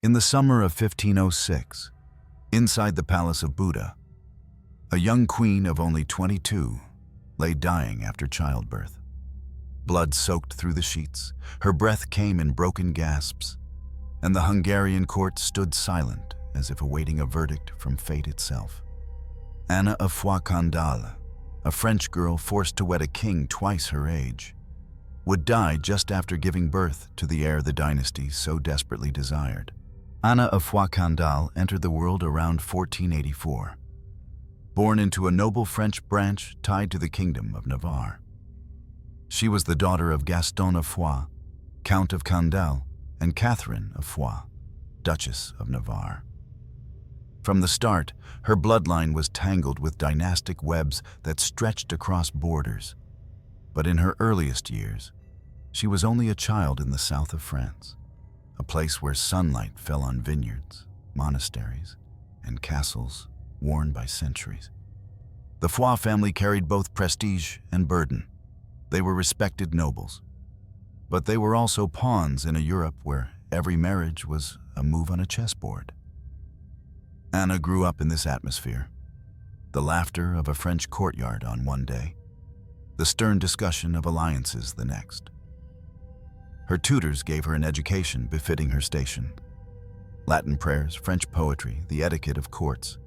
In the summer of 1506, inside the palace of Buda, a young queen of only 22 lay dying after childbirth. Blood soaked through the sheets, her breath came in broken gasps, and the Hungarian court stood silent as if awaiting a verdict from fate itself. Anna of Foix Candale, a French girl forced to wed a king twice her age, would die just after giving birth to the heir the dynasty so desperately desired. Anna of Foix Candale entered the world around 1484. Born into a noble French branch tied to the kingdom of Navarre. She was the daughter of Gaston of Foix, Count of Candale, and Catherine of Foix, Duchess of Navarre. From the start, her bloodline was tangled with dynastic webs that stretched across borders. But in her earliest years, she was only a child in the south of France, a place where sunlight fell on vineyards, monasteries, and castles worn by centuries. The Foix family carried both prestige and burden. They were respected nobles, but they were also pawns in a Europe where every marriage was a move on a chessboard. Anna grew up in this atmosphere, the laughter of a French courtyard on one day, the stern discussion of alliances the next. Her tutors gave her an education befitting her station. Latin prayers, French poetry, the etiquette of courts.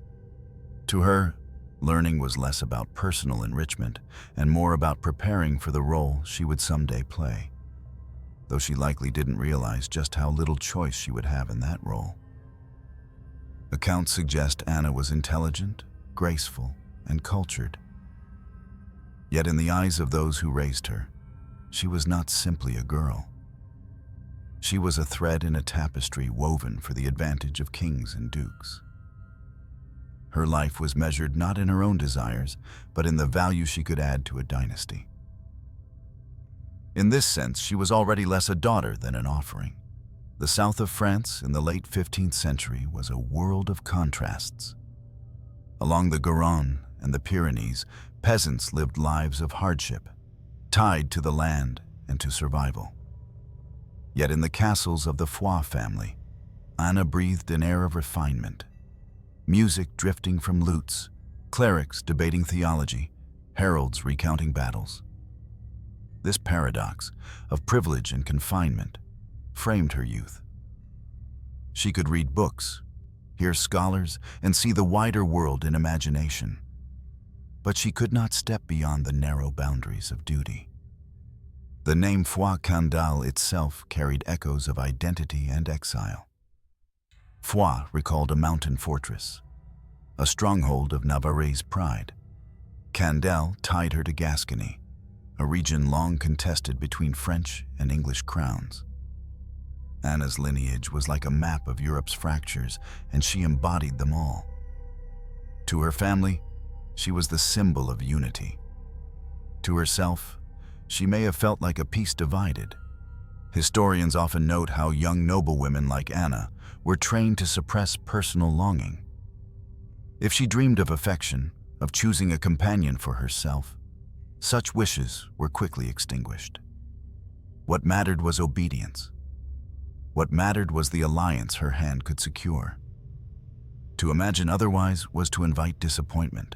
To her, learning was less about personal enrichment and more about preparing for the role she would someday play, though she likely didn't realize just how little choice she would have in that role. Accounts suggest Anna was intelligent, graceful, and cultured. Yet in the eyes of those who raised her, she was not simply a girl. She was a thread in a tapestry woven for the advantage of kings and dukes. Her life was measured not in her own desires, but in the value she could add to a dynasty. In this sense, she was already less a daughter than an offering. The south of France in the late 15th century was a world of contrasts. Along the Garonne and the Pyrenees, peasants lived lives of hardship, tied to the land and to survival. Yet in the castles of the Foix family, Anna breathed an air of refinement. Music drifting from lutes, clerics debating theology, heralds recounting battles. This paradox of privilege and confinement framed her youth. She could read books, hear scholars, and see the wider world in imagination. But she could not step beyond the narrow boundaries of duty. The name Foix Candale itself carried echoes of identity and exile. Foix recalled a mountain fortress, a stronghold of Navarre's pride. Candale tied her to Gascony, a region long contested between French and English crowns. Anna's lineage was like a map of Europe's fractures, and she embodied them all. To her family, she was the symbol of unity. To herself, she may have felt like a piece divided. Historians often note how young noblewomen like Anna were trained to suppress personal longing. If she dreamed of affection, of choosing a companion for herself, such wishes were quickly extinguished. What mattered was obedience. What mattered was the alliance her hand could secure. To imagine otherwise was to invite disappointment.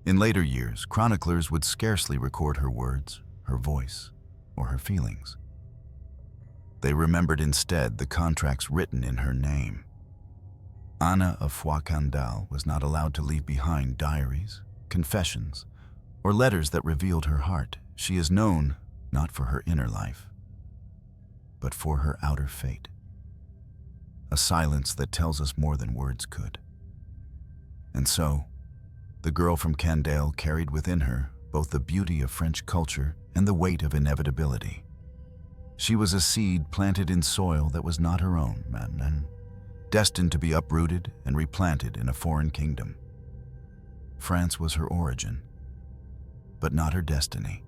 In later years, chroniclers would scarcely record her words, her voice, or her feelings. They remembered instead the contracts written in her name. Anna of Foix Candale was not allowed to leave behind diaries, confessions, or letters that revealed her heart. She is known not for her inner life, but for her outer fate. A silence that tells us more than words could. And so, the girl from Candale carried within her both the beauty of French culture and the weight of inevitability. She was a seed planted in soil that was not her own, and destined to be uprooted and replanted in a foreign kingdom. France was her origin, but not her destiny.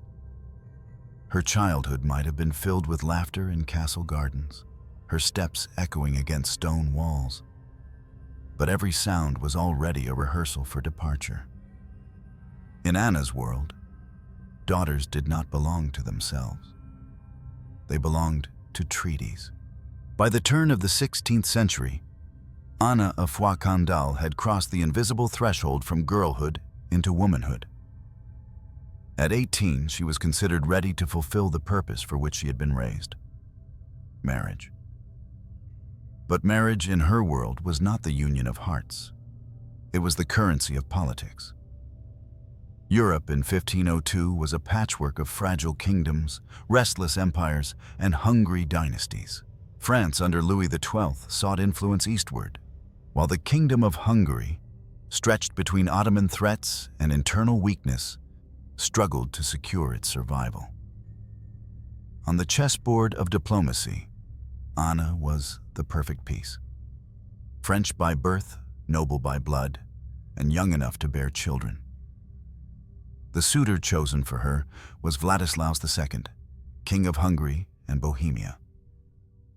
Her childhood might have been filled with laughter in castle gardens, her steps echoing against stone walls. But every sound was already a rehearsal for departure. In Anna's world, daughters did not belong to themselves. They belonged to treaties, By the turn of the 16th century, Anna of Foix Candale had crossed the invisible threshold from girlhood into womanhood. At 18, she was considered ready to fulfill the purpose for which she had been raised: marriage. But marriage in her world was not the union of hearts. It was the currency of politics. Europe in 1502 was a patchwork of fragile kingdoms, restless empires, and hungry dynasties. France under Louis XII sought influence eastward, while the Kingdom of Hungary, stretched between Ottoman threats and internal weakness, struggled to secure its survival. On the chessboard of diplomacy, Anna was the perfect piece. French by birth, noble by blood, and young enough to bear children. The suitor chosen for her was Vladislaus II, King of Hungary and Bohemia.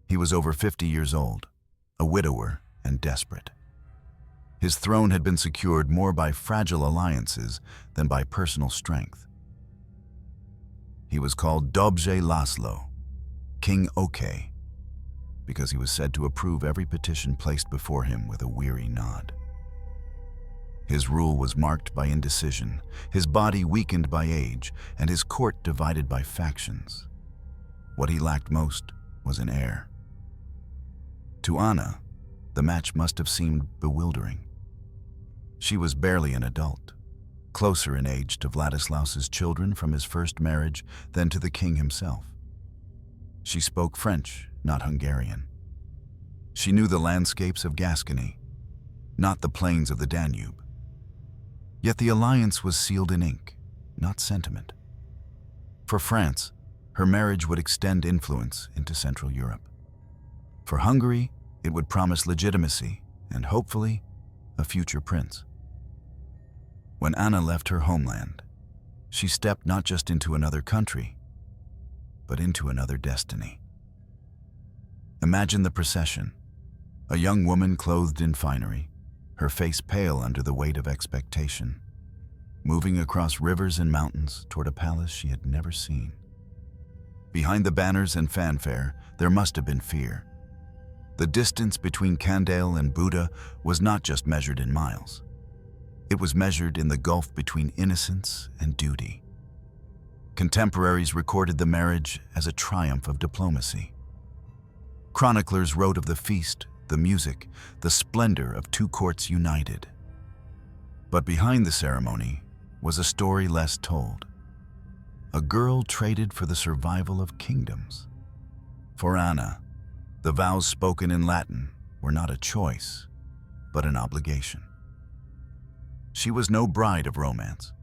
He was over 50 years old, a widower and desperate. His throne had been secured more by fragile alliances than by personal strength. He was called Dobje Laszlo, King OK, because he was said to approve every petition placed before him with a weary nod. His rule was marked by indecision, his body weakened by age, and his court divided by factions. What he lacked most was an heir. To Anna, the match must have seemed bewildering. She was barely an adult, closer in age to Vladislaus's children from his first marriage than to the king himself. She spoke French, not Hungarian. She knew the landscapes of Gascony, not the plains of the Danube. Yet the alliance was sealed in ink, not sentiment. For France, her marriage would extend influence into Central Europe. For Hungary, it would promise legitimacy and, hopefully, a future prince. When Anna left her homeland, she stepped not just into another country, but into another destiny. Imagine the procession: a young woman clothed in finery, her face pale under the weight of expectation, moving across rivers and mountains toward a palace she had never seen. Behind the banners and fanfare, there must have been fear. The distance between Candale and Buda was not just measured in miles. It was measured in the gulf between innocence and duty. Contemporaries recorded the marriage as a triumph of diplomacy. Chroniclers wrote of the feast, the music, the splendor of two courts united. But behind the ceremony was a story less told. A girl traded for the survival of kingdoms. For Anna, the vows spoken in Latin were not a choice, but an obligation. She was no bride of romance.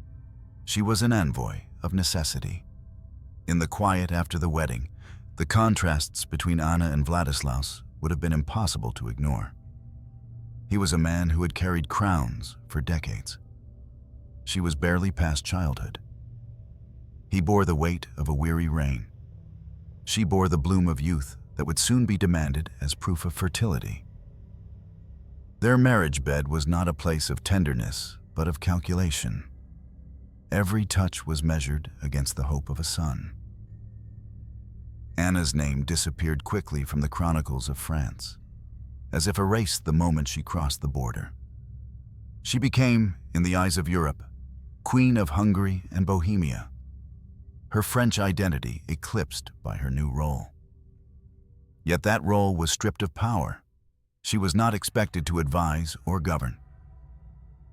She was an envoy of necessity. In the quiet after the wedding, the contrasts between Anna and Vladislaus would have been impossible to ignore. He was a man who had carried crowns for decades. She was barely past childhood. He bore the weight of a weary reign. She bore the bloom of youth that would soon be demanded as proof of fertility. Their marriage bed was not a place of tenderness, but of calculation. Every touch was measured against the hope of a son. Anna's name disappeared quickly from the chronicles of France, as if erased the moment she crossed the border. She became, in the eyes of Europe, Queen of Hungary and Bohemia, her French identity eclipsed by her new role. Yet that role was stripped of power. She was not expected to advise or govern.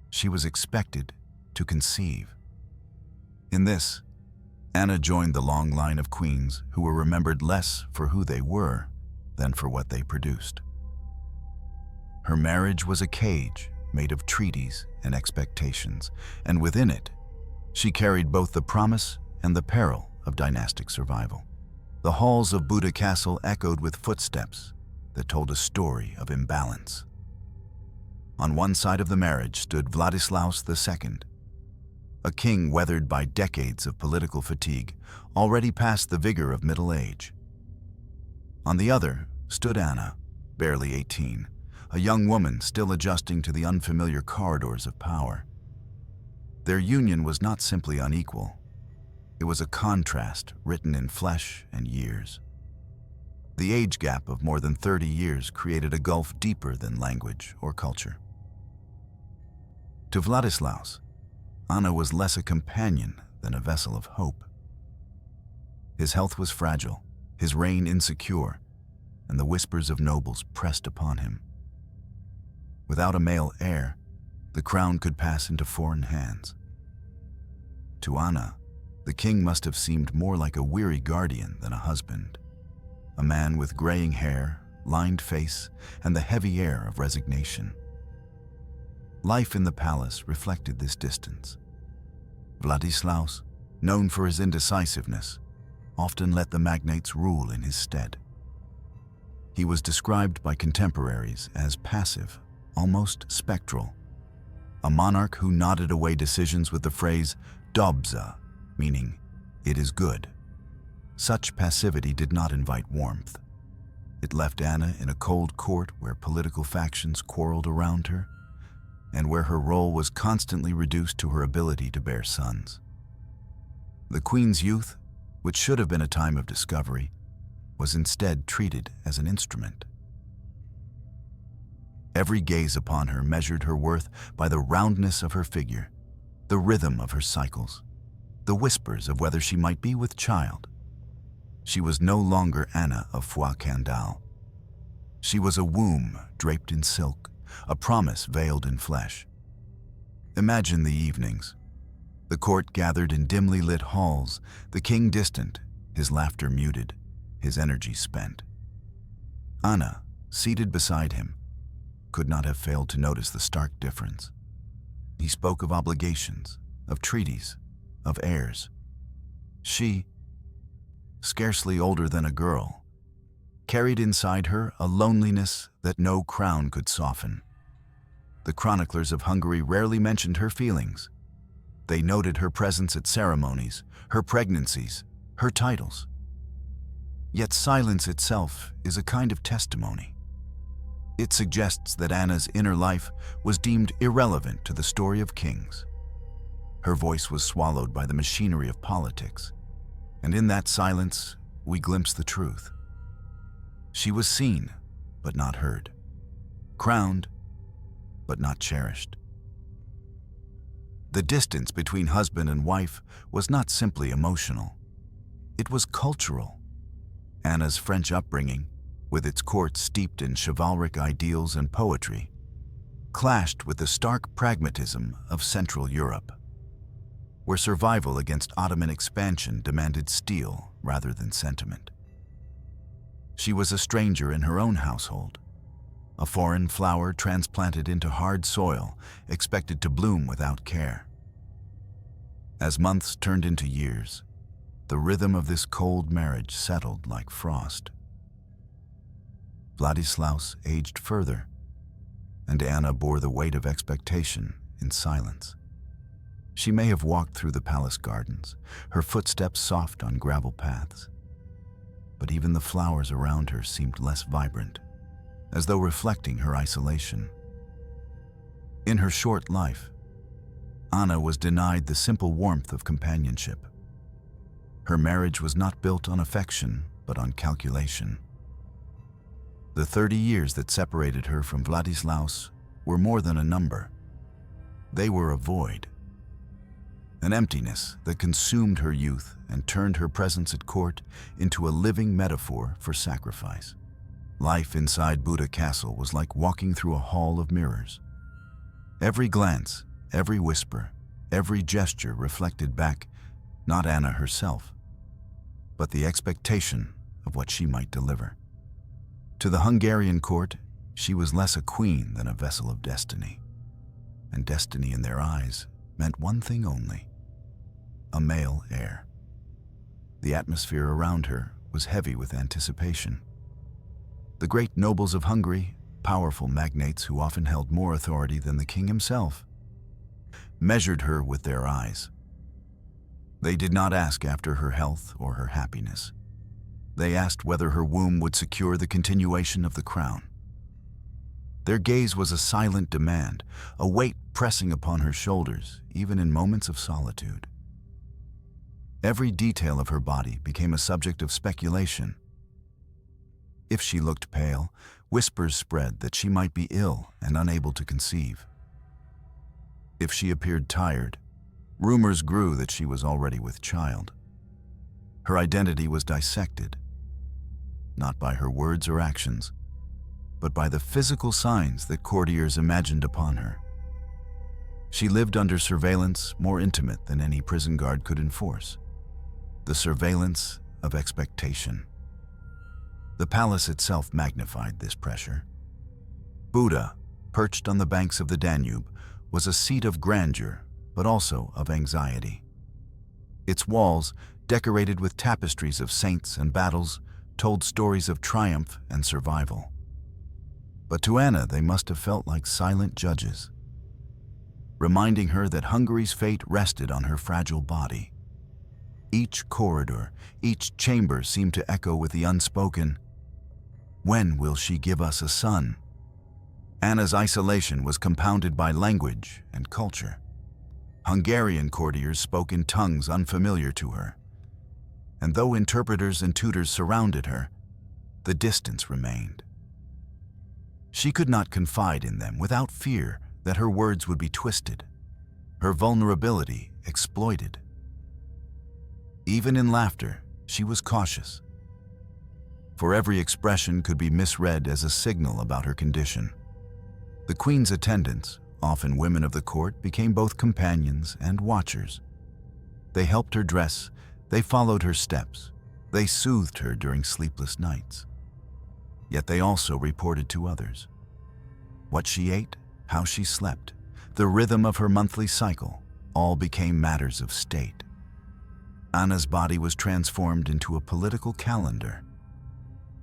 She was expected to conceive. In this, Anna joined the long line of queens who were remembered less for who they were than for what they produced. Her marriage was a cage made of treaties and expectations, and within it, she carried both the promise and the peril of dynastic survival. The halls of Buda Castle echoed with footsteps that told a story of imbalance. On one side of the marriage stood Vladislaus II, a king weathered by decades of political fatigue, already past the vigor of middle age. On the other stood Anna, barely 18, a young woman still adjusting to the unfamiliar corridors of power. Their union was not simply unequal. It was a contrast written in flesh and years. The age gap of more than 30 years created a gulf deeper than language or culture. To Vladislaus, Anna was less a companion than a vessel of hope. His health was fragile, his reign insecure, and the whispers of nobles pressed upon him. Without a male heir, the crown could pass into foreign hands. To Anna, the king must have seemed more like a weary guardian than a husband, a man with graying hair, lined face, and the heavy air of resignation. Life in the palace reflected this distance. Vladislaus, known for his indecisiveness, often let the magnates rule in his stead. He was described by contemporaries as passive, almost spectral, a monarch who nodded away decisions with the phrase "dobza," meaning "it is good." Such passivity did not invite warmth. It left Anna in a cold court where political factions quarreled around her, and where her role was constantly reduced to her ability to bear sons. The queen's youth, which should have been a time of discovery, was instead treated as an instrument. Every gaze upon her measured her worth by the roundness of her figure, the rhythm of her cycles, the whispers of whether she might be with child. She was no longer Anna of Foix Candale. She was a womb draped in silk, a promise veiled in flesh. Imagine the evenings. The court gathered in dimly lit halls, the king distant, his laughter muted, his energy spent. Anna, seated beside him, could not have failed to notice the stark difference. He spoke of obligations, of treaties, of heirs. She, scarcely older than a girl, carried inside her a loneliness that no crown could soften. The chroniclers of Hungary rarely mentioned her feelings. They noted her presence at ceremonies, her pregnancies, her titles. Yet silence itself is a kind of testimony. It suggests that Anna's inner life was deemed irrelevant to the story of kings. Her voice was swallowed by the machinery of politics, and in that silence we glimpse the truth. She was seen, but not heard, crowned, but not cherished. The distance between husband and wife was not simply emotional. It was cultural. Anna's French upbringing, with its court steeped in chivalric ideals and poetry, clashed with the stark pragmatism of Central Europe, where survival against Ottoman expansion demanded steel rather than sentiment. She was a stranger in her own household, a foreign flower transplanted into hard soil, expected to bloom without care. As months turned into years, the rhythm of this cold marriage settled like frost. Vladislaus aged further, and Anna bore the weight of expectation in silence. She may have walked through the palace gardens, her footsteps soft on gravel paths, but even the flowers around her seemed less vibrant, as though reflecting her isolation. In her short life, Anna was denied the simple warmth of companionship. Her marriage was not built on affection, but on calculation. The 30 years that separated her from Vladislaus were more than a number. They were a void, an emptiness that consumed her youth and turned her presence at court into a living metaphor for sacrifice. Life inside Buda Castle was like walking through a hall of mirrors. Every glance, every whisper, every gesture reflected back not Anna herself, but the expectation of what she might deliver. To the Hungarian court, she was less a queen than a vessel of destiny. And destiny in their eyes meant one thing only: a male heir. The atmosphere around her was heavy with anticipation. The great nobles of Hungary, powerful magnates who often held more authority than the king himself, measured her with their eyes. They did not ask after her health or her happiness. They asked whether her womb would secure the continuation of the crown. Their gaze was a silent demand, a weight pressing upon her shoulders, even in moments of solitude. Every detail of her body became a subject of speculation. If she looked pale, whispers spread that she might be ill and unable to conceive. If she appeared tired, rumors grew that she was already with child. Her identity was dissected, not by her words or actions, but by the physical signs that courtiers imagined upon her. She lived under surveillance more intimate than any prison guard could enforce, the surveillance of expectation. The palace itself magnified this pressure. Buda, perched on the banks of the Danube, was a seat of grandeur, but also of anxiety. Its walls, decorated with tapestries of saints and battles, told stories of triumph and survival. But to Anna, they must have felt like silent judges, reminding her that Hungary's fate rested on her fragile body. Each corridor, each chamber seemed to echo with the unspoken, "When will she give us a son?" Anna's isolation was compounded by language and culture. Hungarian courtiers spoke in tongues unfamiliar to her, and though interpreters and tutors surrounded her, the distance remained. She could not confide in them without fear that her words would be twisted, her vulnerability exploited. Even in laughter, she was cautious, for every expression could be misread as a signal about her condition. The queen's attendants, often women of the court, became both companions and watchers. They helped her dress, they followed her steps, they soothed her during sleepless nights. Yet they also reported to others. What she ate, how she slept, the rhythm of her monthly cycle, all became matters of state. Anna's body was transformed into a political calendar.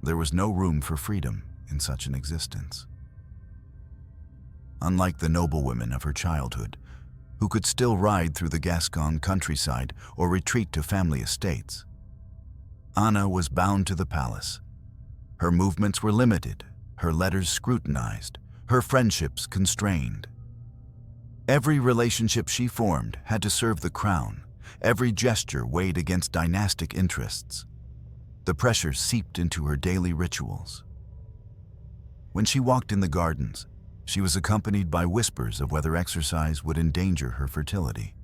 There was no room for freedom in such an existence. Unlike the noblewomen of her childhood, who could still ride through the Gascon countryside or retreat to family estates, Anna was bound to the palace. Her movements were limited, her letters scrutinized, her friendships constrained. Every relationship she formed had to serve the crown. Every gesture weighed against dynastic interests. The pressure seeped into her daily rituals. When she walked in the gardens, she was accompanied by whispers of whether exercise would endanger her fertility.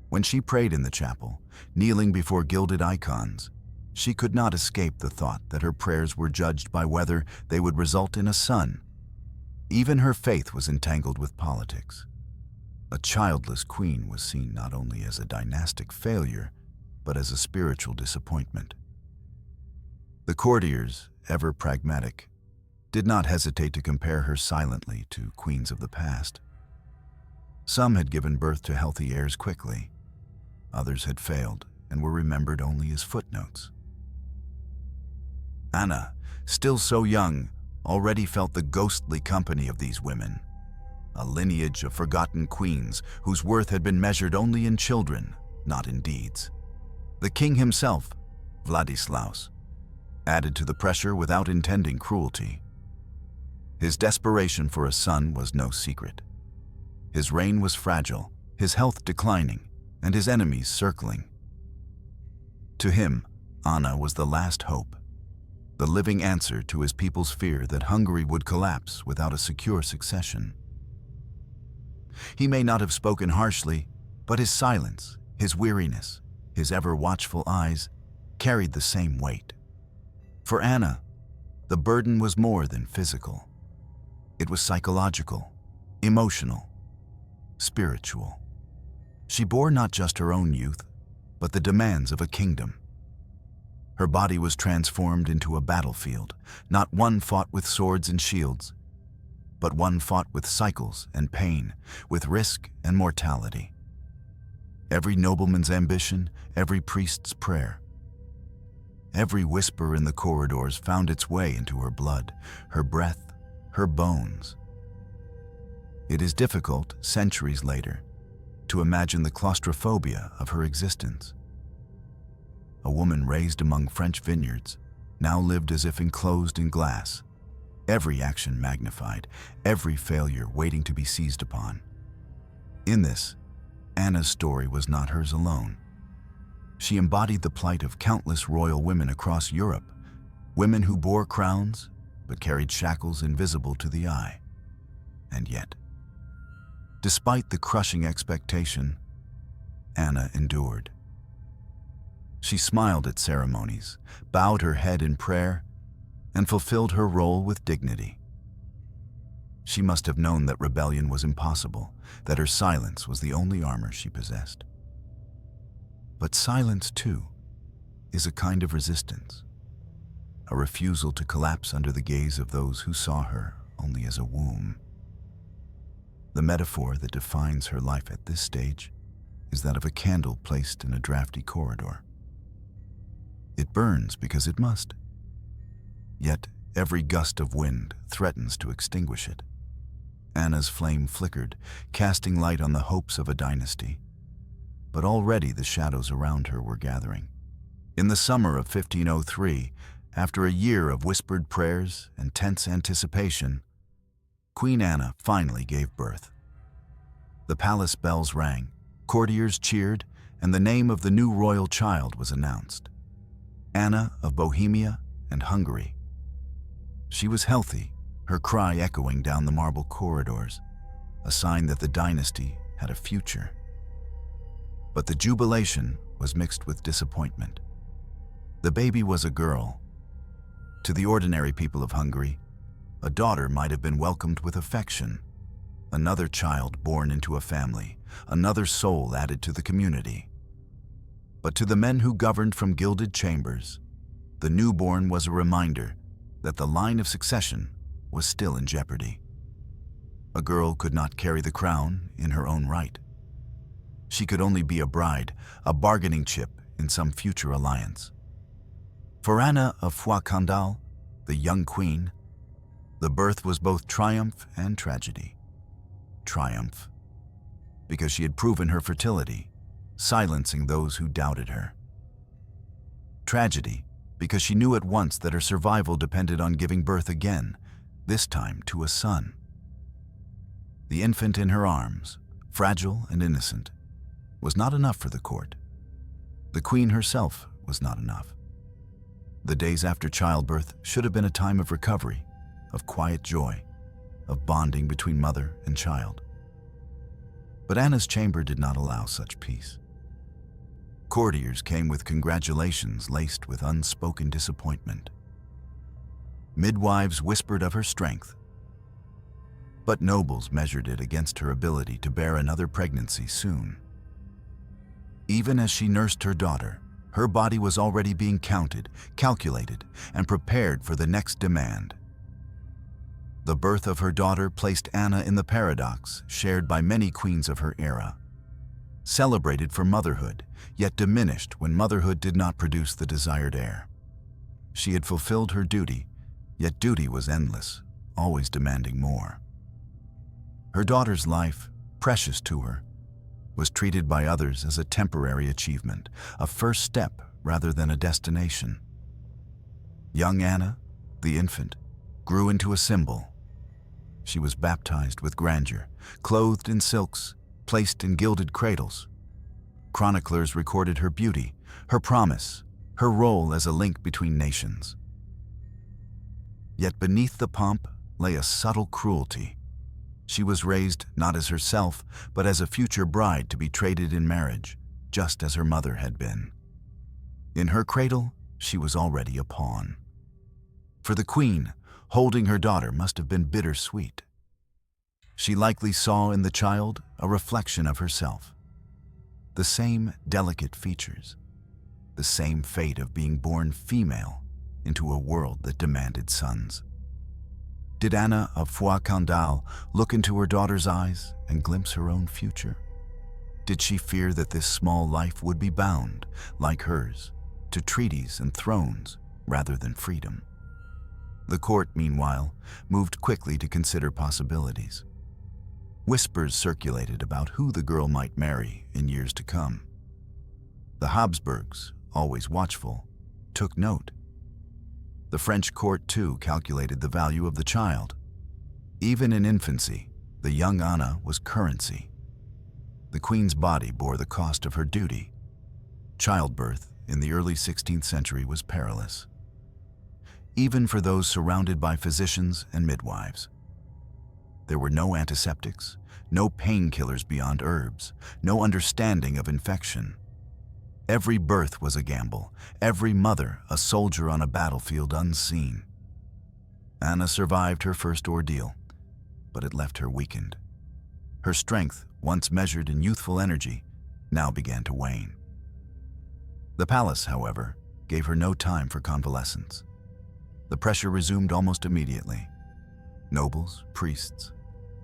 When she prayed in the chapel, kneeling before gilded icons, she could not escape the thought that her prayers were judged by whether they would result in a son. Even her faith was entangled with politics. A childless queen was seen not only as a dynastic failure, but as a spiritual disappointment. The courtiers, ever pragmatic, did not hesitate to compare her silently to queens of the past. Some had given birth to healthy heirs quickly. Others had failed and were remembered only as footnotes. Anna, still so young, already felt the ghostly company of these women, a lineage of forgotten queens whose worth had been measured only in children, not in deeds. The king himself, Vladislaus, added to the pressure without intending cruelty. His desperation for a son was no secret. His reign was fragile, his health declining, and his enemies circling. To him, Anna was the last hope, the living answer to his people's fear that Hungary would collapse without a secure succession. He may not have spoken harshly, but his silence, his weariness, his ever-watchful eyes carried the same weight. For Anna, the burden was more than physical. It was psychological, emotional, spiritual. She bore not just her own youth, but the demands of a kingdom. Her body was transformed into a battlefield, not one fought with swords and shields, but one fought with cycles and pain, with risk and mortality. Every nobleman's ambition, every priest's prayer, every whisper in the corridors found its way into her blood, her breath, her bones. It is difficult, centuries later, to imagine the claustrophobia of her existence. A woman raised among French vineyards now lived as if enclosed in glass, every action magnified, every failure waiting to be seized upon. In this, Anna's story was not hers alone. She embodied the plight of countless royal women across Europe, women who bore crowns but carried shackles invisible to the eye. And yet, despite the crushing expectation, Anna endured. She smiled at ceremonies, bowed her head in prayer, and fulfilled her role with dignity. She must have known that rebellion was impossible, that her silence was the only armor she possessed. But silence, too, is a kind of resistance, a refusal to collapse under the gaze of those who saw her only as a womb. The metaphor that defines her life at this stage is that of a candle placed in a drafty corridor. It burns because it must, yet every gust of wind threatens to extinguish it. Anna's flame flickered, casting light on the hopes of a dynasty, but already the shadows around her were gathering. In the summer of 1503, after a year of whispered prayers and tense anticipation, Queen Anna finally gave birth. The palace bells rang, courtiers cheered, and the name of the new royal child was announced: Anna of Bohemia and Hungary. She was healthy, her cry echoing down the marble corridors, a sign that the dynasty had a future. But the jubilation was mixed with disappointment. The baby was a girl. To the ordinary people of Hungary, a daughter might have been welcomed with affection, another child born into a family, another soul added to the community. But to the men who governed from gilded chambers, the newborn was a reminder that the line of succession was still in jeopardy. A girl could not carry the crown in her own right. She could only be a bride, a bargaining chip in some future alliance. For Anna of Foix Candale, the young queen, the birth was both triumph and tragedy. Triumph, because she had proven her fertility, silencing those who doubted her. Tragedy, because she knew at once that her survival depended on giving birth again, this time to a son. The infant in her arms, fragile and innocent, was not enough for the court. The queen herself was not enough. The days after childbirth should have been a time of recovery, of quiet joy, of bonding between mother and child. But Anna's chamber did not allow such peace. Courtiers came with congratulations laced with unspoken disappointment. Midwives whispered of her strength, but nobles measured it against her ability to bear another pregnancy soon. Even as she nursed her daughter, her body was already being counted, calculated, and prepared for the next demand. The birth of her daughter placed Anna in the paradox shared by many queens of her era. Celebrated for motherhood, yet diminished when motherhood did not produce the desired heir. She had fulfilled her duty, yet duty was endless, always demanding more. Her daughter's life, precious to her, was treated by others as a temporary achievement, a first step rather than a destination. Young Anna, the infant, grew into a symbol. She was baptized with grandeur, clothed in silks, placed in gilded cradles. Chroniclers recorded her beauty, her promise, her role as a link between nations. Yet beneath the pomp lay a subtle cruelty. She was raised not as herself, but as a future bride to be traded in marriage, just as her mother had been. In her cradle, she was already a pawn. For the queen, holding her daughter must have been bittersweet. She likely saw in the child a reflection of herself. The same delicate features, the same fate of being born female into a world that demanded sons. Did Anna of Foix Candale look into her daughter's eyes and glimpse her own future? Did she fear that this small life would be bound, like hers, to treaties and thrones rather than freedom? The court, meanwhile, moved quickly to consider possibilities. Whispers circulated about who the girl might marry in years to come. The Habsburgs, always watchful, took note. The French court, too, calculated the value of the child. Even in infancy, the young Anna was currency. The queen's body bore the cost of her duty. Childbirth in the early 16th century was perilous. even for those surrounded by physicians and midwives. There were no antiseptics, no painkillers beyond herbs, no understanding of infection. Every birth was a gamble, every mother a soldier on a battlefield unseen. Anna survived her first ordeal, but it left her weakened. Her strength, once measured in youthful energy, now began to wane. The palace, however, gave her no time for convalescence. The pressure resumed almost immediately. Nobles, priests,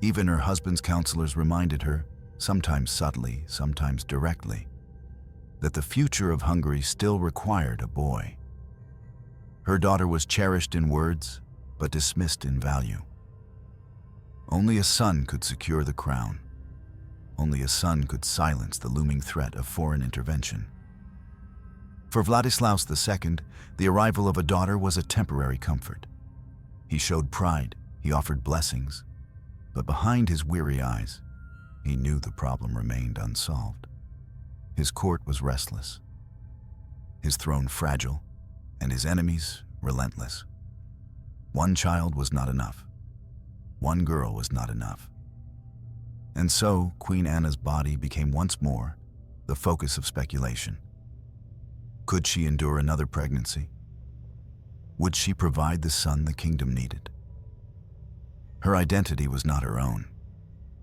even her husband's counselors reminded her, sometimes subtly, sometimes directly, that the future of Hungary still required a boy. Her daughter was cherished in words, but dismissed in value. Only a son could secure the crown. Only a son could silence the looming threat of foreign intervention. For Vladislaus II, the arrival of a daughter was a temporary comfort. He showed pride, he offered blessings, but behind his weary eyes, he knew the problem remained unsolved. His court was restless, his throne fragile, and his enemies relentless. One child was not enough. One girl was not enough. And so, Queen Anna's body became once more the focus of speculation. Could she endure another pregnancy? Would she provide the son the kingdom needed? Her identity was not her own.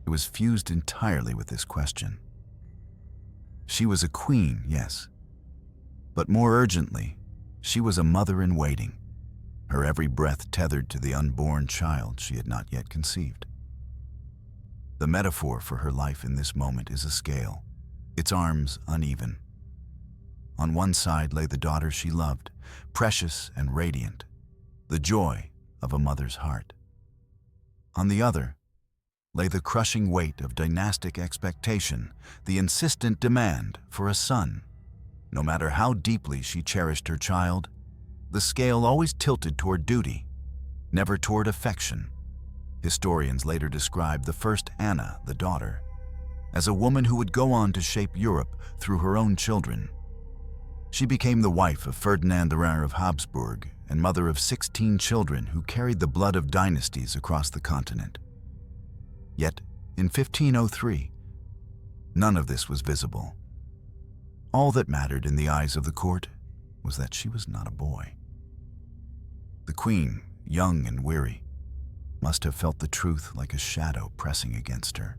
It was fused entirely with this question. She was a queen, yes, but more urgently, she was a mother in waiting, her every breath tethered to the unborn child she had not yet conceived. The metaphor for her life in this moment is a scale, its arms uneven. On one side lay the daughter she loved, precious and radiant, the joy of a mother's heart. On the other lay the crushing weight of dynastic expectation, the insistent demand for a son. No matter how deeply she cherished her child, the scale always tilted toward duty, never toward affection. Historians later described the first Anna, the daughter, as a woman who would go on to shape Europe through her own children. She became the wife of Ferdinand the Heir of Habsburg and mother of 16 children who carried the blood of dynasties across the continent. Yet, in 1503, none of this was visible. All that mattered in the eyes of the court was that she was not a boy. The queen, young and weary, must have felt the truth like a shadow pressing against her.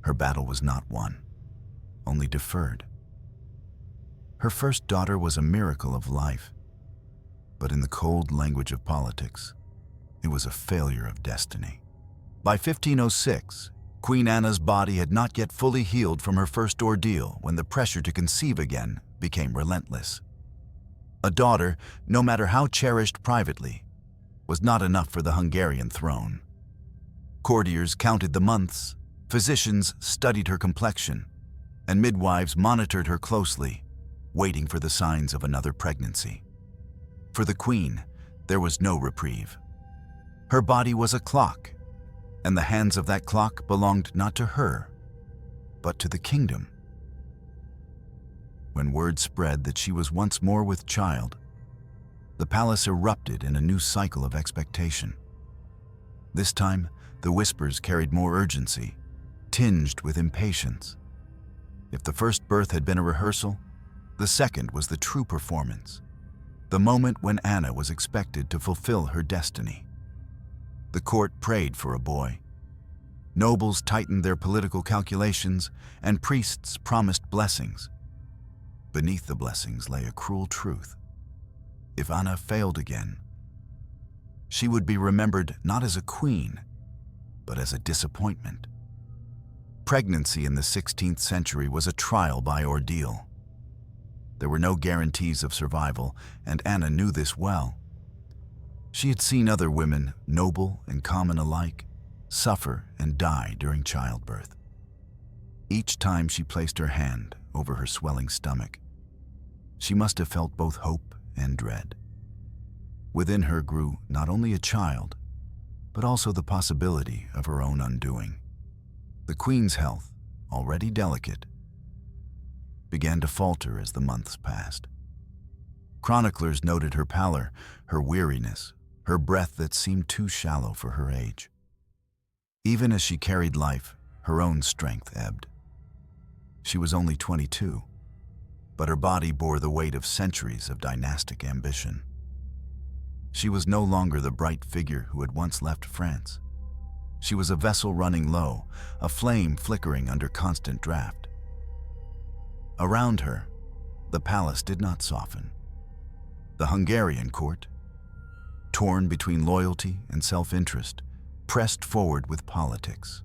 Her battle was not won, only deferred. Her first daughter was a miracle of life, but in the cold language of politics, it was a failure of destiny. By 1506, Queen Anna's body had not yet fully healed from her first ordeal when the pressure to conceive again became relentless. A daughter, no matter how cherished privately, was not enough for the Hungarian throne. Courtiers counted the months, physicians studied her complexion, and midwives monitored her closely, waiting for the signs of another pregnancy. For the queen, there was no reprieve. Her body was a clock, and the hands of that clock belonged not to her, but to the kingdom. When word spread that she was once more with child, the palace erupted in a new cycle of expectation. This time, the whispers carried more urgency, tinged with impatience. If the first birth had been a rehearsal, the second was the true performance, the moment when Anna was expected to fulfill her destiny. The court prayed for a boy. Nobles tightened their political calculations, and priests promised blessings. Beneath the blessings lay a cruel truth. If Anna failed again, she would be remembered not as a queen, but as a disappointment. Pregnancy in the 16th century was a trial by ordeal. There were no guarantees of survival, and Anna knew this well. She had seen other women, noble and common alike, suffer and die during childbirth. Each time she placed her hand over her swelling stomach, she must have felt both hope and dread. Within her grew not only a child, but also the possibility of her own undoing. The queen's health, already delicate, began to falter as the months passed. Chroniclers noted her pallor, her weariness, her breath that seemed too shallow for her age. Even as she carried life, her own strength ebbed. She was only 22, but her body bore the weight of centuries of dynastic ambition. She was no longer the bright figure who had once left France. She was a vessel running low, a flame flickering under constant draft. Around her, the palace did not soften. The Hungarian court, torn between loyalty and self-interest, pressed forward with politics.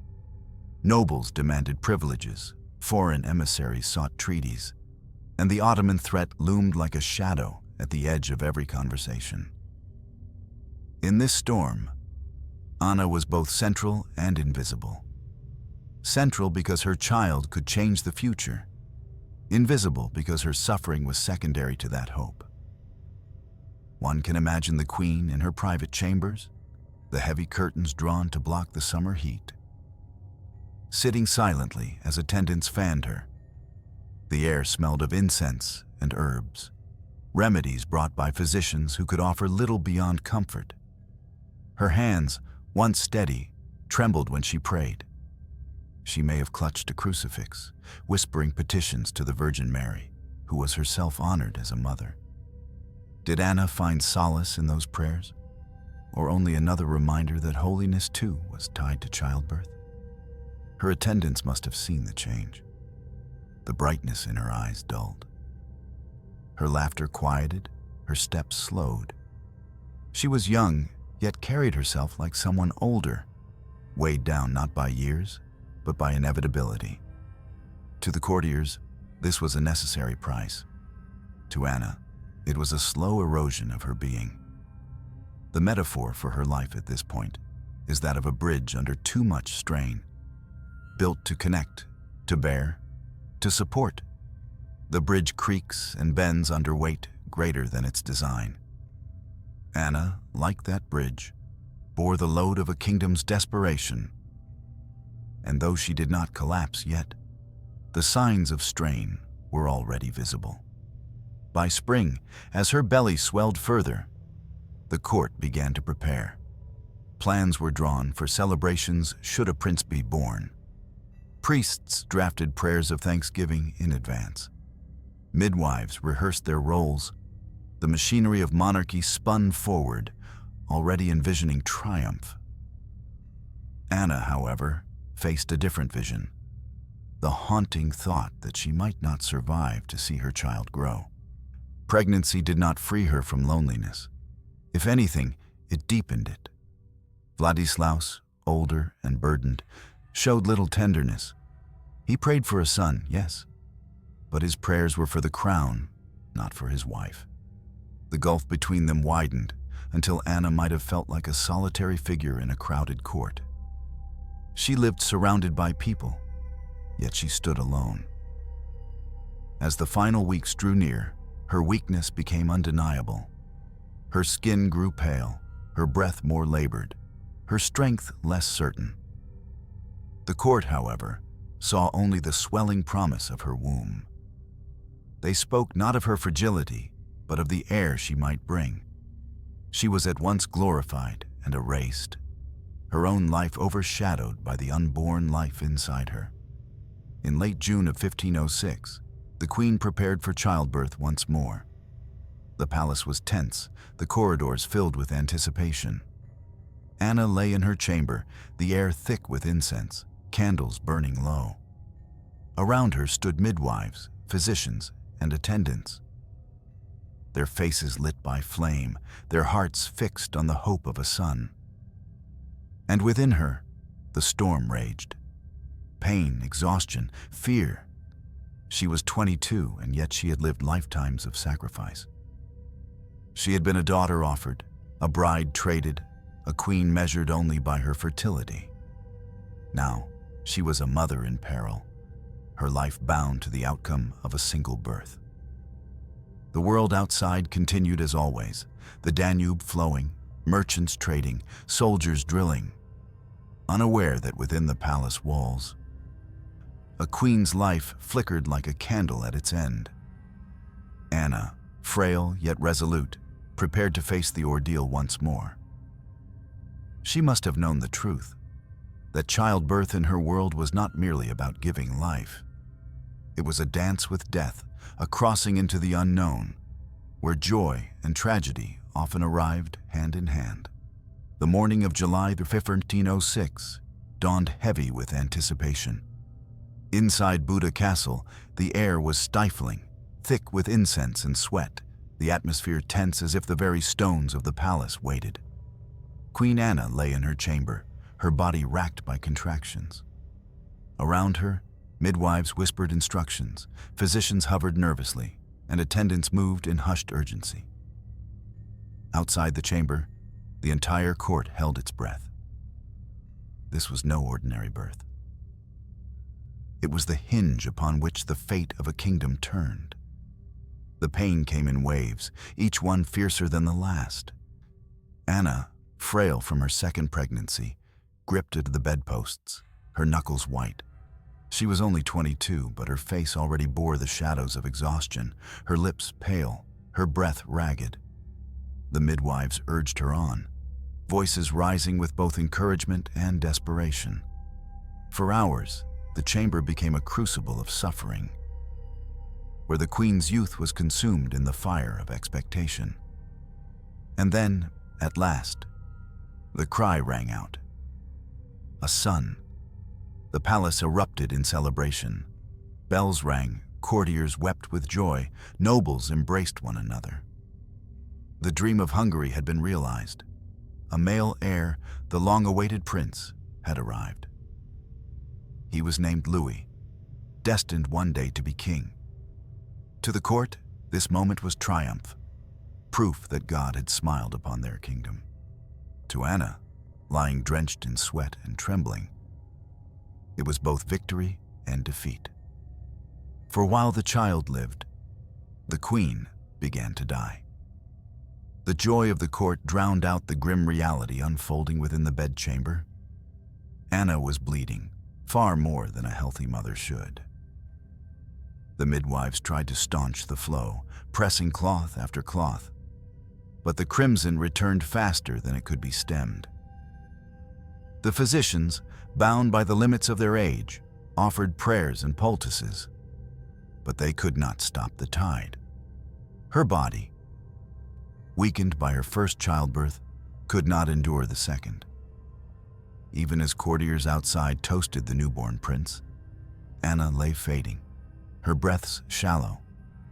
Nobles demanded privileges, foreign emissaries sought treaties, and the Ottoman threat loomed like a shadow at the edge of every conversation. In this storm, Anna was both central and invisible. Central because her child could change the future, invisible because her suffering was secondary to that hope. One can imagine the queen in her private chambers, the heavy curtains drawn to block the summer heat, sitting silently as attendants fanned her. The air smelled of incense and herbs, remedies brought by physicians who could offer little beyond comfort. Her hands, once steady, trembled when she prayed. She may have clutched a crucifix, whispering petitions to the Virgin Mary, who was herself honored as a mother. Did Anna find solace in those prayers, or only another reminder that holiness too was tied to childbirth? Her attendants must have seen the change. The brightness in her eyes dulled. Her laughter quieted, her steps slowed. She was young, yet carried herself like someone older, weighed down not by years, but by inevitability. To the courtiers, this was a necessary price. To Anna, it was a slow erosion of her being. The metaphor for her life at this point is that of a bridge under too much strain, built to connect, to bear, to support. The bridge creaks and bends under weight greater than its design. Anna, like that bridge, bore the load of a kingdom's desperation. And though she did not collapse yet, the signs of strain were already visible. By spring, as her belly swelled further, the court began to prepare. Plans were drawn for celebrations should a prince be born. Priests drafted prayers of thanksgiving in advance. Midwives rehearsed their roles. The machinery of monarchy spun forward, already envisioning triumph. Anna, however, faced a different vision, the haunting thought that she might not survive to see her child grow. Pregnancy did not free her from loneliness. If anything, it deepened it. Vladislaus, older and burdened, showed little tenderness. He prayed for a son, yes, but his prayers were for the crown, not for his wife. The gulf between them widened until Anna might have felt like a solitary figure in a crowded court. She lived surrounded by people, yet she stood alone. As the final weeks drew near, her weakness became undeniable. Her skin grew pale, her breath more labored, her strength less certain. The court, however, saw only the swelling promise of her womb. They spoke not of her fragility, but of the heir she might bring. She was at once glorified and erased, her own life overshadowed by the unborn life inside her. In late June of 1506, the queen prepared for childbirth once more. The palace was tense, the corridors filled with anticipation. Anna lay in her chamber, the air thick with incense, candles burning low. Around her stood midwives, physicians, and attendants, their faces lit by flame, their hearts fixed on the hope of a son. And within her, the storm raged. Pain, exhaustion, fear. She was 22, and yet she had lived lifetimes of sacrifice. She had been a daughter offered, a bride traded, a queen measured only by her fertility. Now, she was a mother in peril, her life bound to the outcome of a single birth. The world outside continued as always, the Danube flowing, merchants trading, soldiers drilling, unaware that within the palace walls, a queen's life flickered like a candle at its end. Anna, frail yet resolute, prepared to face the ordeal once more. She must have known the truth, that childbirth in her world was not merely about giving life. It was a dance with death, a crossing into the unknown, where joy and tragedy often arrived hand in hand. The morning of July 1506 dawned heavy with anticipation. Inside Buda Castle, the air was stifling, thick with incense and sweat, the atmosphere tense as if the very stones of the palace waited. Queen Anna lay in her chamber, her body racked by contractions. Around her, midwives whispered instructions, physicians hovered nervously, and attendants moved in hushed urgency. Outside the chamber, the entire court held its breath. This was no ordinary birth. It was the hinge upon which the fate of a kingdom turned. The pain came in waves, each one fiercer than the last. Anna, frail from her second pregnancy, gripped at the bedposts, her knuckles white. She was only 22, but her face already bore the shadows of exhaustion, her lips pale, her breath ragged. The midwives urged her on, voices rising with both encouragement and desperation. For hours, the chamber became a crucible of suffering, where the queen's youth was consumed in the fire of expectation. And then, at last, the cry rang out. A son. The palace erupted in celebration. Bells rang, courtiers wept with joy, nobles embraced one another. The dream of Hungary had been realized. A male heir, the long-awaited prince, had arrived. He was named Louis, destined one day to be king. To the court, this moment was triumph, proof that God had smiled upon their kingdom. To Anna, lying drenched in sweat and trembling, it was both victory and defeat. For while the child lived, the queen began to die. The joy of the court drowned out the grim reality unfolding within the bedchamber. Anna was bleeding, far more than a healthy mother should. The midwives tried to staunch the flow, pressing cloth after cloth, but the crimson returned faster than it could be stemmed. The physicians, bound by the limits of their age, offered prayers and poultices, but they could not stop the tide. Her body, weakened by her first childbirth, could not endure the second. Even as courtiers outside toasted the newborn prince, Anna lay fading, her breaths shallow,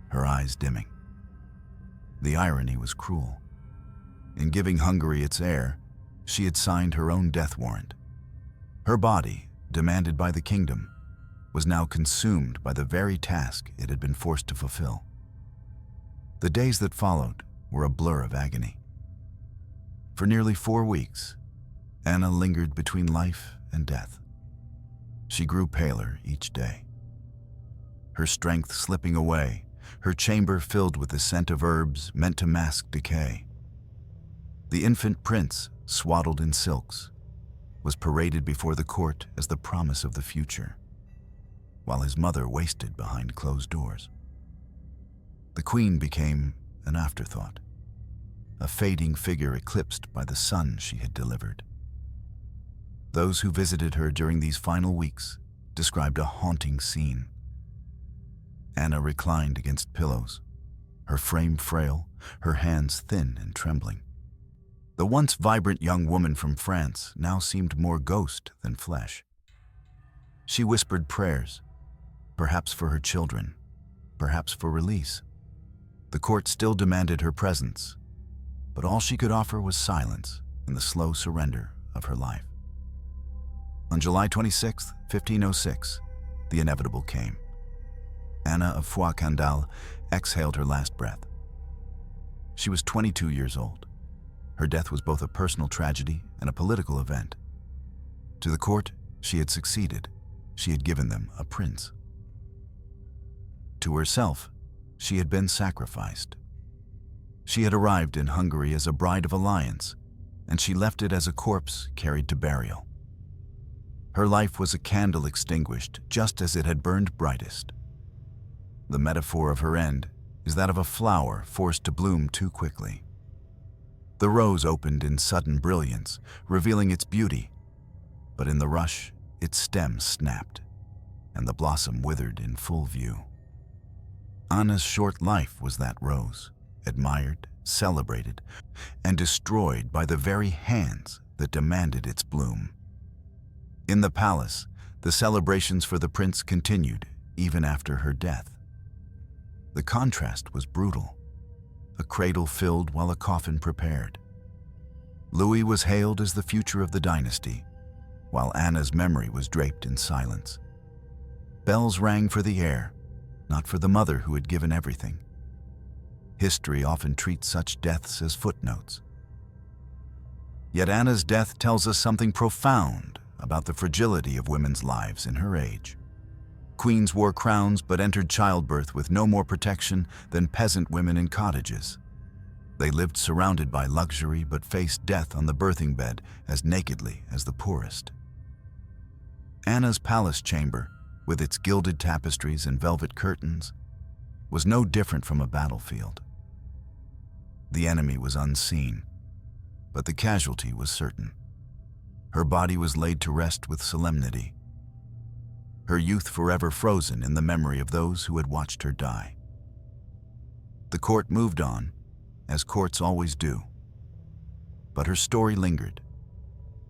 her eyes dimming. The irony was cruel. In giving Hungary its heir, she had signed her own death warrant. Her body, demanded by the kingdom, was now consumed by the very task it had been forced to fulfill. The days that followed were a blur of agony. For nearly 4 weeks, Anna lingered between life and death. She grew paler each day, her strength slipping away, her chamber filled with the scent of herbs meant to mask decay. The infant prince, swaddled in silks, was paraded before the court as the promise of the future, while his mother wasted behind closed doors. The queen became an afterthought, a fading figure eclipsed by the son she had delivered. Those who visited her during these final weeks described a haunting scene. Anna reclined against pillows, her frame frail, her hands thin and trembling. The once vibrant young woman from France now seemed more ghost than flesh. She whispered prayers, perhaps for her children, perhaps for release. The court still demanded her presence, but all she could offer was silence and the slow surrender of her life. On July 26, 1506, the inevitable came. Anna of Foix Candale exhaled her last breath. She was 22 years old. Her death was both a personal tragedy and a political event. To the court, she had succeeded. She had given them a prince. To herself, she had been sacrificed. She had arrived in Hungary as a bride of alliance, and she left it as a corpse carried to burial. Her life was a candle extinguished just as it had burned brightest. The metaphor of her end is that of a flower forced to bloom too quickly. The rose opened in sudden brilliance, revealing its beauty, but in the rush, its stem snapped, and the blossom withered in full view. Anna's short life was that rose, admired, celebrated, and destroyed by the very hands that demanded its bloom. In the palace, the celebrations for the prince continued even after her death. The contrast was brutal. A cradle filled while a coffin prepared. Louis was hailed as the future of the dynasty, while Anna's memory was draped in silence. Bells rang for the heir, not for the mother who had given everything. History often treats such deaths as footnotes. Yet Anna's death tells us something profound about the fragility of women's lives in her age. Queens wore crowns but entered childbirth with no more protection than peasant women in cottages. They lived surrounded by luxury but faced death on the birthing bed as nakedly as the poorest. Anna's palace chamber, with its gilded tapestries and velvet curtains, was no different from a battlefield. The enemy was unseen, but the casualty was certain. Her body was laid to rest with solemnity, her youth forever frozen in the memory of those who had watched her die. The court moved on, as courts always do, but her story lingered,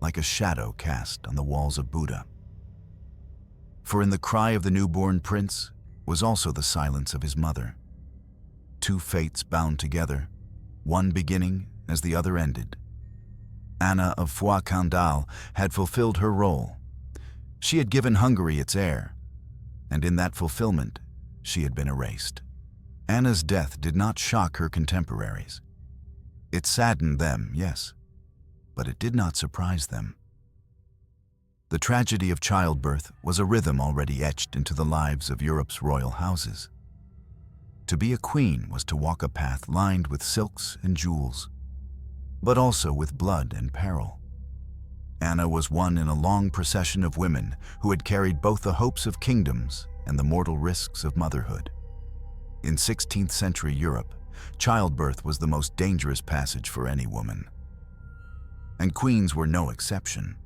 like a shadow cast on the walls of Buda. For in the cry of the newborn prince was also the silence of his mother. Two fates bound together, one beginning as the other ended. Anna of Foix Candale had fulfilled her role. She had given Hungary its heir, and in that fulfillment, she had been erased. Anna's death did not shock her contemporaries. It saddened them, yes, but it did not surprise them. The tragedy of childbirth was a rhythm already etched into the lives of Europe's royal houses. To be a queen was to walk a path lined with silks and jewels, but also with blood and peril. Anna was one in a long procession of women who had carried both the hopes of kingdoms and the mortal risks of motherhood. In 16th century Europe, childbirth was the most dangerous passage for any woman. And queens were no exception.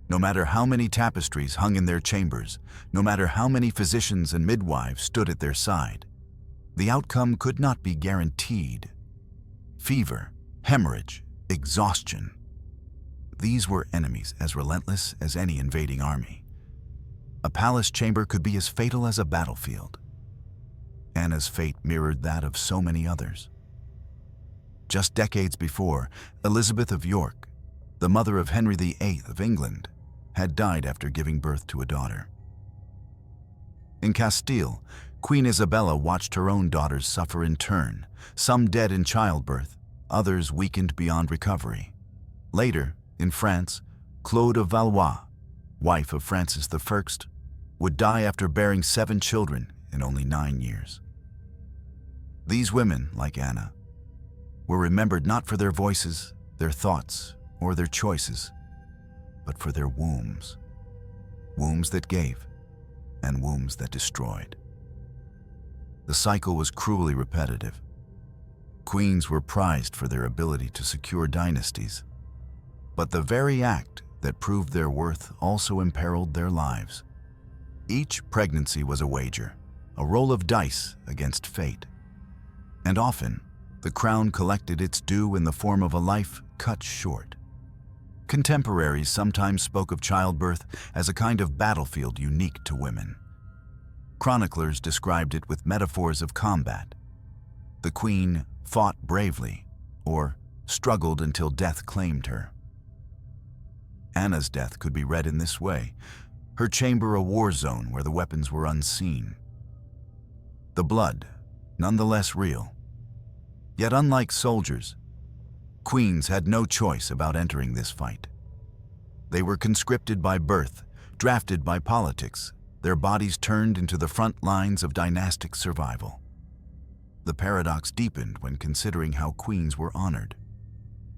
No matter how many tapestries hung in their chambers, no matter how many physicians and midwives stood at their side, the outcome could not be guaranteed. Fever, hemorrhage, exhaustion. These were enemies as relentless as any invading army. A palace chamber could be as fatal as a battlefield. Anna's fate mirrored that of so many others. Just decades before, Elizabeth of York, the mother of Henry VIII of England, had died after giving birth to a daughter. In Castile, Queen Isabella watched her own daughters suffer in turn, some dead in childbirth, others weakened beyond recovery. Later, in France, Claude of Valois, wife of Francis I, would die after bearing 7 children in only 9 years. These women, like Anna, were remembered not for their voices, their thoughts, or their choices, but for their wombs. Wombs that gave, and wombs that destroyed. The cycle was cruelly repetitive. Queens were prized for their ability to secure dynasties, but the very act that proved their worth also imperiled their lives. Each pregnancy was a wager, a roll of dice against fate. And often, the crown collected its due in the form of a life cut short. Contemporaries sometimes spoke of childbirth as a kind of battlefield unique to women. Chroniclers described it with metaphors of combat. The queen fought bravely, or struggled until death claimed her. Anna's death could be read in this way, her chamber a war zone where the weapons were unseen. The blood, nonetheless real. Yet unlike soldiers, queens had no choice about entering this fight. They were conscripted by birth, drafted by politics, their bodies turned into the front lines of dynastic survival. The paradox deepened when considering how queens were honored.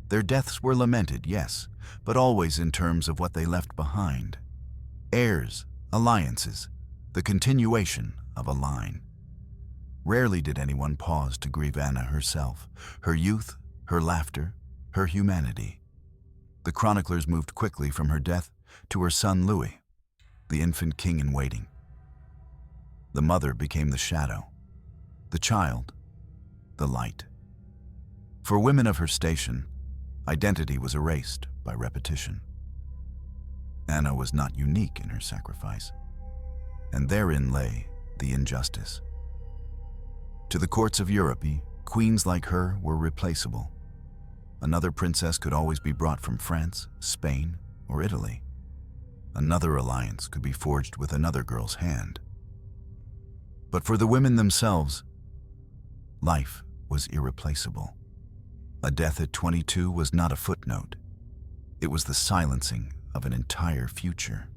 Their deaths were lamented, yes, but always in terms of what they left behind. Heirs, alliances, the continuation of a line. Rarely did anyone pause to grieve Anna herself, her youth, her laughter, her humanity. The chroniclers moved quickly from her death to her son Louis, the infant king in waiting. The mother became the shadow, the child, the light. For women of her station, identity was erased by repetition. Anna was not unique in her sacrifice, and therein lay the injustice. To the courts of Europe, queens like her were replaceable. Another princess could always be brought from France, Spain, or Italy. Another alliance could be forged with another girl's hand. But for the women themselves, life was irreplaceable. A death at 22 was not a footnote. It was the silencing of an entire future.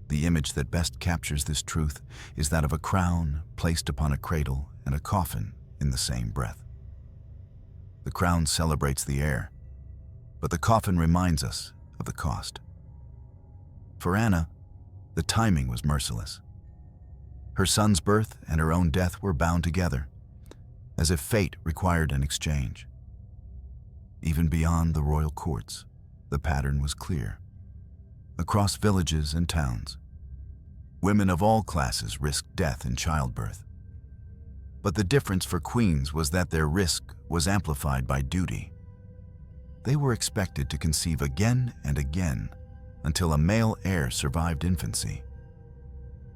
The image that best captures this truth is that of a crown placed upon a cradle and a coffin in the same breath. The crown celebrates the heir, but the coffin reminds us of the cost. For Anna, the timing was merciless. Her son's birth and her own death were bound together, as if fate required an exchange. Even beyond the royal courts, the pattern was clear. Across villages and towns, women of all classes risked death in childbirth. But the difference for queens was that their risk was amplified by duty. They were expected to conceive again and again until a male heir survived infancy.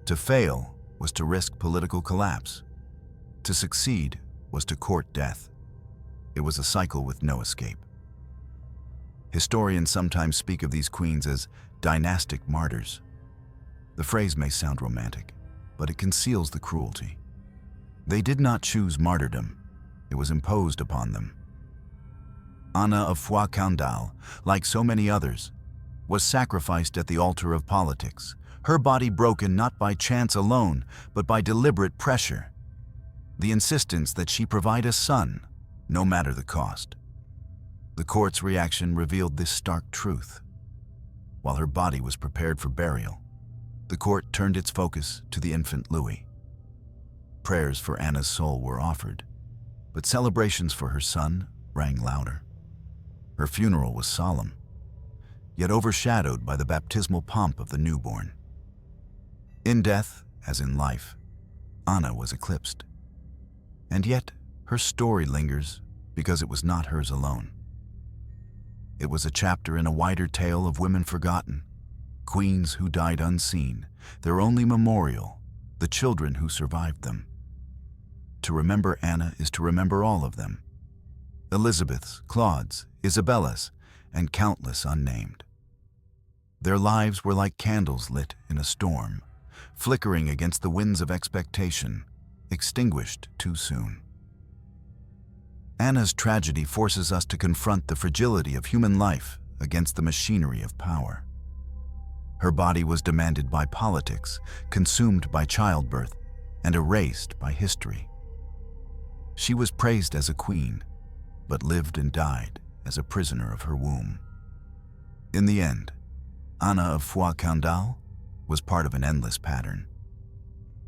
To fail was to risk political collapse. To succeed was to court death. It was a cycle with no escape. Historians sometimes speak of these queens as dynastic martyrs. The phrase may sound romantic, but it conceals the cruelty. They did not choose martyrdom. It was imposed upon them. Anna of Foix Candale, like so many others, was sacrificed at the altar of politics, her body broken not by chance alone, but by deliberate pressure. The insistence that she provide a son, no matter the cost. The court's reaction revealed this stark truth. While her body was prepared for burial, the court turned its focus to the infant Louis. Prayers for Anna's soul were offered, but celebrations for her son rang louder. Her funeral was solemn, yet overshadowed by the baptismal pomp of the newborn. In death, as in life, Anna was eclipsed. And yet, her story lingers because it was not hers alone. It was a chapter in a wider tale of women forgotten, queens who died unseen, their only memorial, the children who survived them. To remember Anna is to remember all of them. Elizabeths, Claudes, Isabellas, and countless unnamed. Their lives were like candles lit in a storm, flickering against the winds of expectation, extinguished too soon. Anna's tragedy forces us to confront the fragility of human life against the machinery of power. Her body was demanded by politics, consumed by childbirth, and erased by history. She was praised as a queen, but lived and died as a prisoner of her womb. In the end, Anna of Foix Candale was part of an endless pattern.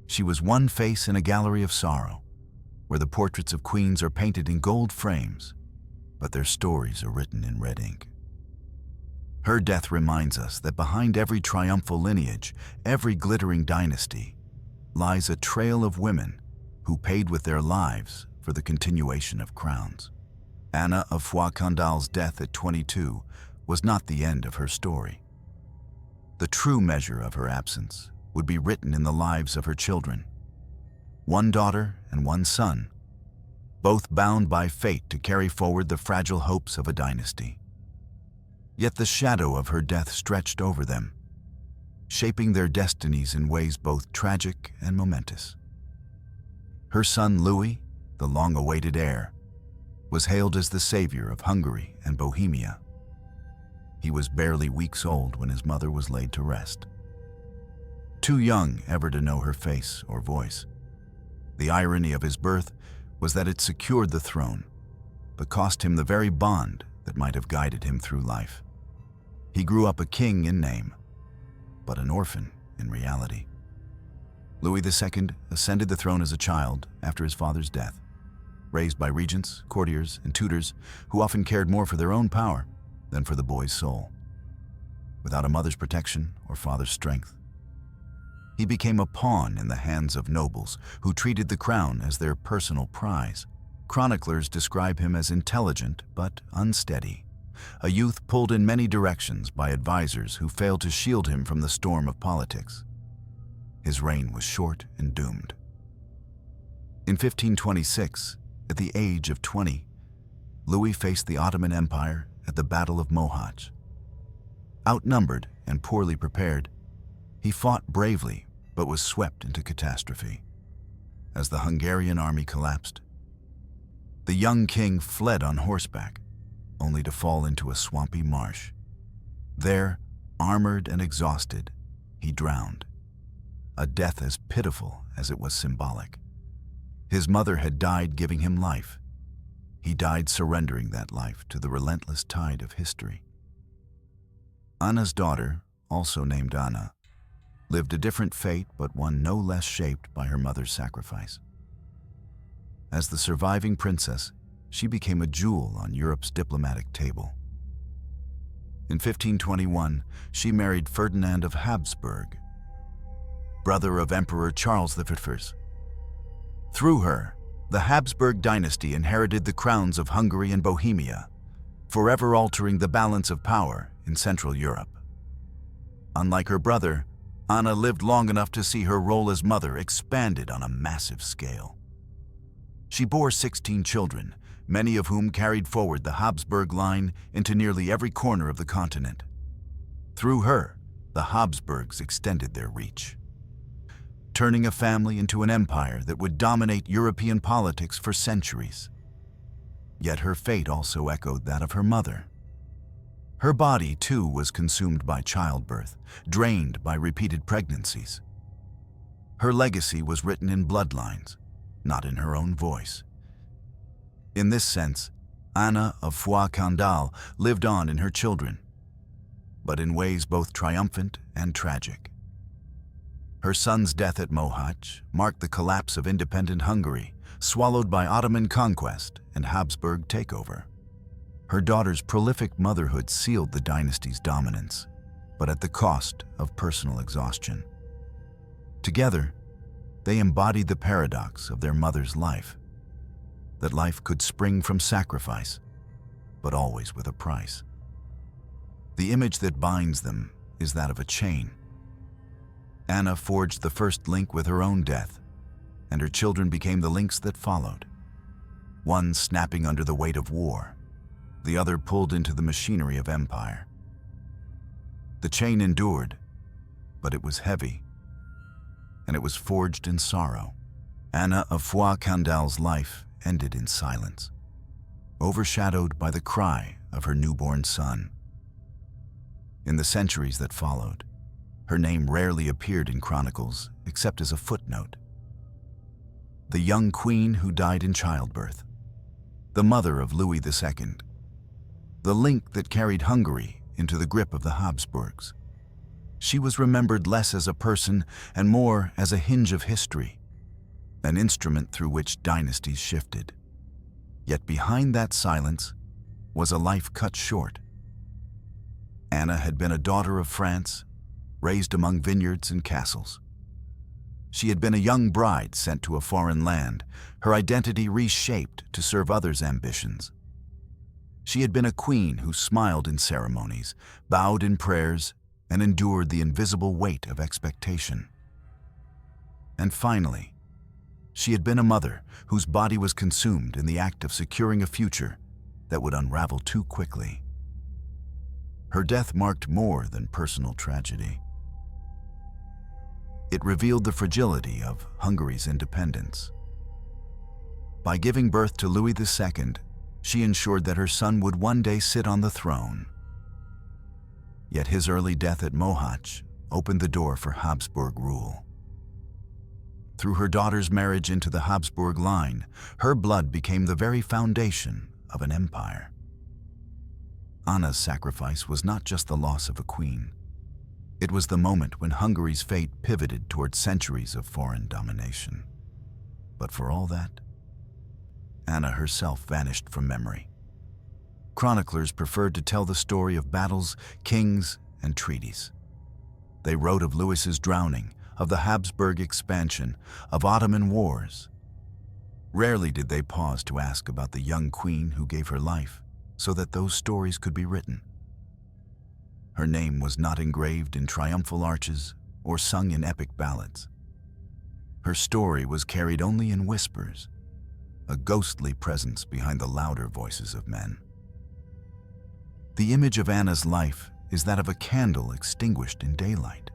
She was one face in a gallery of sorrow, where the portraits of queens are painted in gold frames, but their stories are written in red ink. Her death reminds us that behind every triumphal lineage, every glittering dynasty, lies a trail of women who paid with their lives for the continuation of crowns. Anna of Foix Candale's death at 22 was not the end of her story. The true measure of her absence would be written in the lives of her children. One daughter and one son, both bound by fate to carry forward the fragile hopes of a dynasty. Yet the shadow of her death stretched over them, shaping their destinies in ways both tragic and momentous. Her son Louis, the long-awaited heir, was hailed as the savior of Hungary and Bohemia. He was barely weeks old when his mother was laid to rest. Too young ever to know her face or voice. The irony of his birth was that it secured the throne, but cost him the very bond that might have guided him through life. He grew up a king in name, but an orphan in reality. Louis II ascended the throne as a child after his father's death, raised by regents, courtiers, and tutors who often cared more for their own power than for the boy's soul. Without a mother's protection or father's strength, he became a pawn in the hands of nobles who treated the crown as their personal prize. Chroniclers describe him as intelligent but unsteady, a youth pulled in many directions by advisors who failed to shield him from the storm of politics. His reign was short and doomed. In 1526, at the age of 20, Louis faced the Ottoman Empire at the Battle of Mohacs. Outnumbered and poorly prepared, he fought bravely but was swept into catastrophe. As the Hungarian army collapsed, the young king fled on horseback, only to fall into a swampy marsh. There, armored and exhausted, he drowned, a death as pitiful as it was symbolic. His mother had died giving him life. He died surrendering that life to the relentless tide of history. Anna's daughter, also named Anna, lived a different fate but one no less shaped by her mother's sacrifice. As the surviving princess, she became a jewel on Europe's diplomatic table. In 1521, she married Ferdinand of Habsburg, brother of Emperor Charles V. Through her, the Habsburg dynasty inherited the crowns of Hungary and Bohemia, forever altering the balance of power in Central Europe. Unlike her brother, Anna lived long enough to see her role as mother expanded on a massive scale. She bore 16 children, many of whom carried forward the Habsburg line into nearly every corner of the continent. Through her, the Habsburgs extended their reach, turning a family into an empire that would dominate European politics for centuries. Yet her fate also echoed that of her mother. Her body, too, was consumed by childbirth, drained by repeated pregnancies. Her legacy was written in bloodlines, not in her own voice. In this sense, Anna of Foix Candale lived on in her children, but in ways both triumphant and tragic. Her son's death at Mohacs marked the collapse of independent Hungary, swallowed by Ottoman conquest and Habsburg takeover. Her daughter's prolific motherhood sealed the dynasty's dominance, but at the cost of personal exhaustion. Together, they embodied the paradox of their mother's life, that life could spring from sacrifice, but always with a price. The image that binds them is that of a chain. Anna forged the first link with her own death, and her children became the links that followed, one snapping under the weight of war, the other pulled into the machinery of empire. The chain endured, but it was heavy, and it was forged in sorrow. Anna of Foix Candale's life ended in silence, overshadowed by the cry of her newborn son. In the centuries that followed, her name rarely appeared in chronicles except as a footnote. The young queen who died in childbirth, the mother of Louis II, the link that carried Hungary into the grip of the Habsburgs. She was remembered less as a person and more as a hinge of history, an instrument through which dynasties shifted. Yet behind that silence was a life cut short. Anna had been a daughter of France, raised among vineyards and castles. She had been a young bride sent to a foreign land, her identity reshaped to serve others' ambitions. She had been a queen who smiled in ceremonies, bowed in prayers, and endured the invisible weight of expectation. And finally, she had been a mother whose body was consumed in the act of securing a future that would unravel too quickly. Her death marked more than personal tragedy. It revealed the fragility of Hungary's independence. By giving birth to Louis II, she ensured that her son would one day sit on the throne. Yet his early death at Mohacs opened the door for Habsburg rule. Through her daughter's marriage into the Habsburg line, her blood became the very foundation of an empire. Anna's sacrifice was not just the loss of a queen. It was the moment when Hungary's fate pivoted toward centuries of foreign domination. But for all that, Anna herself vanished from memory. Chroniclers preferred to tell the story of battles, kings, and treaties. They wrote of Louis's drowning, of the Habsburg expansion, of Ottoman wars. Rarely did they pause to ask about the young queen who gave her life so that those stories could be written. Her name was not engraved in triumphal arches or sung in epic ballads. Her story was carried only in whispers, a ghostly presence behind the louder voices of men. The image of Anna's life is that of a candle extinguished in daylight.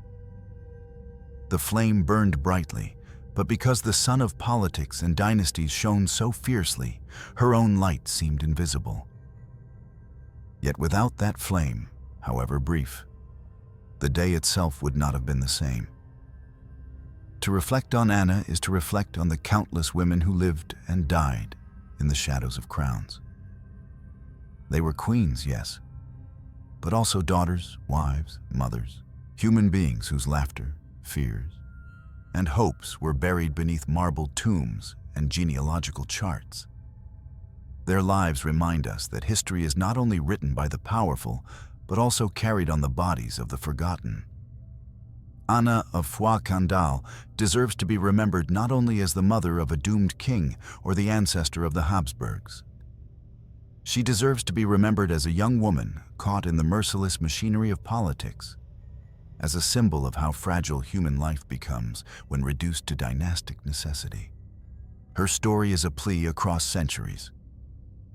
The flame burned brightly, but because the sun of politics and dynasties shone so fiercely, her own light seemed invisible. Yet without that flame, however brief, the day itself would not have been the same. To reflect on Anna is to reflect on the countless women who lived and died in the shadows of crowns. They were queens, yes, but also daughters, wives, mothers, human beings whose laughter, fears, and hopes were buried beneath marble tombs and genealogical charts. Their lives remind us that history is not only written by the powerful, but also carried on the bodies of the forgotten. Anna of Foix Candale deserves to be remembered not only as the mother of a doomed king or the ancestor of the Habsburgs. She deserves to be remembered as a young woman caught in the merciless machinery of politics, as a symbol of how fragile human life becomes when reduced to dynastic necessity. Her story is a plea across centuries,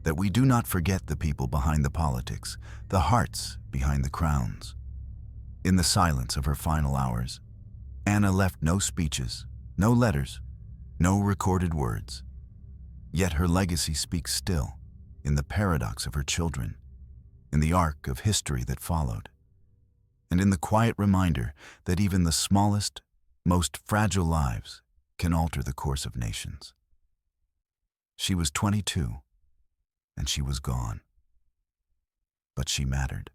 that we do not forget the people behind the politics, the hearts behind the crowns. In the silence of her final hours, Anna left no speeches, no letters, no recorded words. Yet her legacy speaks still, in the paradox of her children, in the arc of history that followed, and in the quiet reminder that even the smallest, most fragile lives can alter the course of nations. She was 22, and she was gone. But she mattered.